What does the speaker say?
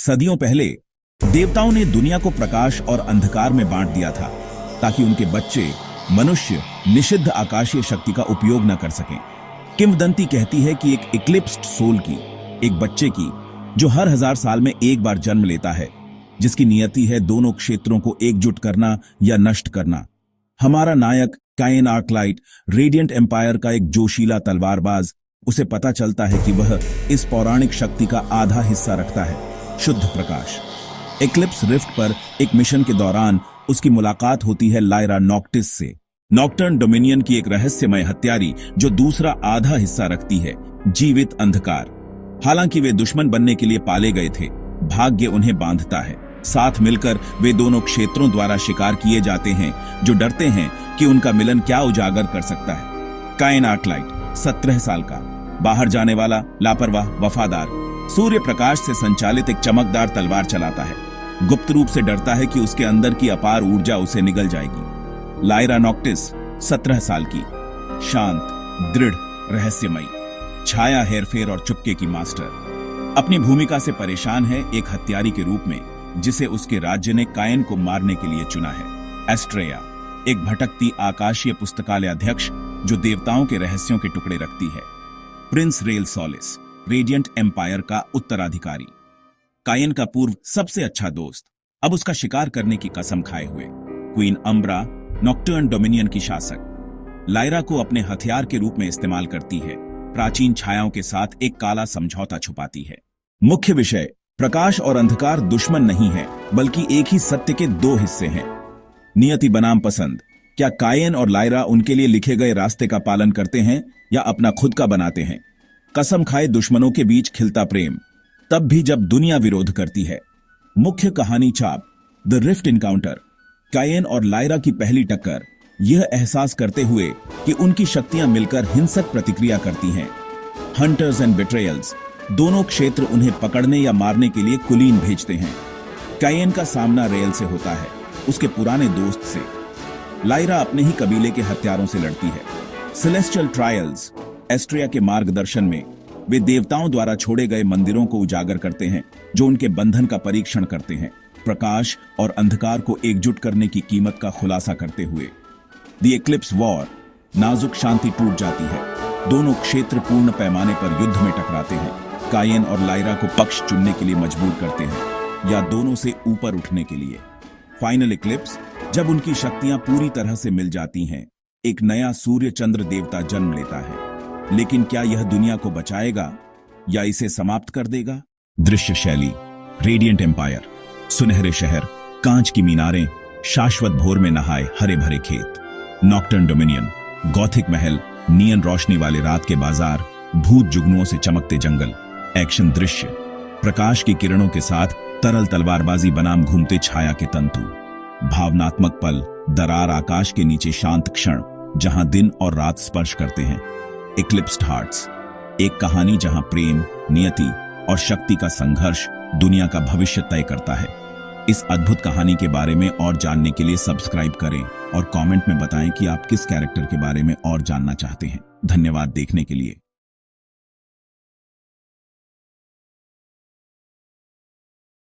सदियों पहले देवताओं ने दुनिया को प्रकाश और अंधकार में बांट दिया था ताकि उनके बच्चे मनुष्य निषिद्ध आकाशीय शक्ति का उपयोग न कर सकें। किंवदंती कहती है कि एक इक्लिप्स्ड सोल की, एक बच्चे की जो हर 1000 साल में एक बार जन्म लेता है, जिसकी नियति है दोनों क्षेत्रों को एकजुट करना या नष्ट करना। हमारा नायक कायन आर्कलाइट रेडिएंट एम्पायर का एक जोशीला तलवारबाज, उसे पता चलता है कि वह इस पौराणिक शक्ति का आधा हिस्सा रखता है, शुद्ध प्रकाश। एक्लिप्स रिफ्ट पर एक मिशन के दौरान उसकी मुलाकात होती है लायरा नॉक्टिस से, नॉक्टर्न डोमिनियन की एक रहस्यमय हत्यारी जो दूसरा आधा हिस्सा रखती है, जीवित अंधकार। हालांकि वे दुश्मन बनने के लिए पाले गए थे, भाग्य उन्हें बांधता है। साथ मिलकर वे दोनों क्षेत्रों द्वारा शिकार किए जाते हैं जो डरते हैं कि उनका मिलन क्या उजागर कर सकता है। कायन आर्कलाइट 17 साल का, बाहर जाने वाला, लापरवाह, वफादार, सूर्य प्रकाश से संचालित एक चमकदार तलवार चलाता है। गुप्त रूप से डरता है कि उसके अंदर की अपार ऊर्जा उसे निगल जाएगी। लायरा नॉक्टिस 17 साल की, शांत, दृढ़, रहस्यमयी, छाया, हेरफेर और चुपके की मास्टर। अपनी भूमिका से परेशान है, एक हत्यारी के रूप में जिसे उसके राज्य ने कायन को मारने के लिए चुना है। एस्ट्रेया, एक भटकती आकाशीय पुस्तकालय अध्यक्ष जो देवताओं के रहस्यों के टुकड़े रखती है। Prince Rell Solis, radiant empire का उत्तराधिकारी, कायन का पूर्व सबसे अच्छा दोस्त, अब उसका शिकार करने की कसम खाए हुए। क्वीन अम्ब्रा, नॉक्टर्न डोमिनियन की शासक, लायरा को अपने हथियार के रूप में इस्तेमाल करती है, प्राचीन छायाओं के साथ एक काला समझौता छुपाती है। मुख्य विषय, प्रकाश और अंधकार दुश्मन नहीं है, बल्कि एक ही सत्य के दो हिस्से हैं। नियति बनाम पसंद, क्या कायन और लायरा उनके लिए लिखे गए रास्ते का पालन करते हैं या अपना खुद का बनाते हैं? कसम खाए दुश्मनों के बीच खिलता प्रेम, तब भी जब दुनिया विरोध करती है। मुख्य कहानी चाप, द रिफ्ट इनकाउंटर, कायन और लायरा की पहली टक्कर, यह एहसास करते हुए कि उनकी शक्तियां मिलकर हिंसक प्रतिक्रिया करती हैं। हंटर्स एंड बिट्रेयल्स, दोनों क्षेत्र उन्हें पकड़ने या मारने के लिए कुलीन भेजते हैं। कायन का सामना रेल से होता है, उसके पुराने दोस्त से। लायरा अपने ही कबीले के हत्यारों से लड़ती है। सेलेस्टियल ट्रायल्स, एस्ट्रिया के मार्गदर्शन में वे देवताओं द्वारा छोड़े गए मंदिरों को उजागर करते हैं जो उनके बंधन का परीक्षण करते हैं, प्रकाश और अंधकार को एकजुट करने की कीमत का खुलासा करते हुए। द एक्लिप्स वॉर, नाजुक शांति टूट जाती है, दोनों क्षेत्र पूर्ण पैमाने पर युद्ध में टकराते हैं। कायन और लायरा को पक्ष चुनने के लिए मजबूर करते हैं या दोनों से ऊपर उठने के लिए। फाइनल एक्लिप्स, जब उनकी शक्तियां पूरी तरह से मिल जाती हैं, एक नया सूर्य चंद्र देवता जन्म लेता है। लेकिन क्या यह दुनिया को बचाएगा या इसे समाप्त कर देगा? दृश्य शैली, रेडिएंट एम्पायर, सुनहरे शहर, कांच की मीनारें, शाश्वत भोर में नहाए हरे भरे खेत। नॉक्टर्न डोमिनियन, गॉथिक महल, नियन रोशनी वाले रात के बाजार, भूत जुगनुओं से चमकते जंगल। एक्शन दृश्य, प्रकाश की किरणों के साथ तरल तलवारबाजी बनाम घूमते छाया के तंतु। भावनात्मक पल, दरार आकाश के नीचे शांत क्षण जहां दिन और रात स्पर्श करते हैं। एक्लिप्स्ड हार्ट्स, एक कहानी जहां प्रेम, नियति और शक्ति का संघर्ष दुनिया का भविष्य तय करता है। इस अद्भुत कहानी के बारे में और जानने के लिए सब्सक्राइब करें और कमेंट में बताएं कि आप किस कैरेक्टर के बारे में और जानना चाहते हैं। धन्यवाद देखने के लिए।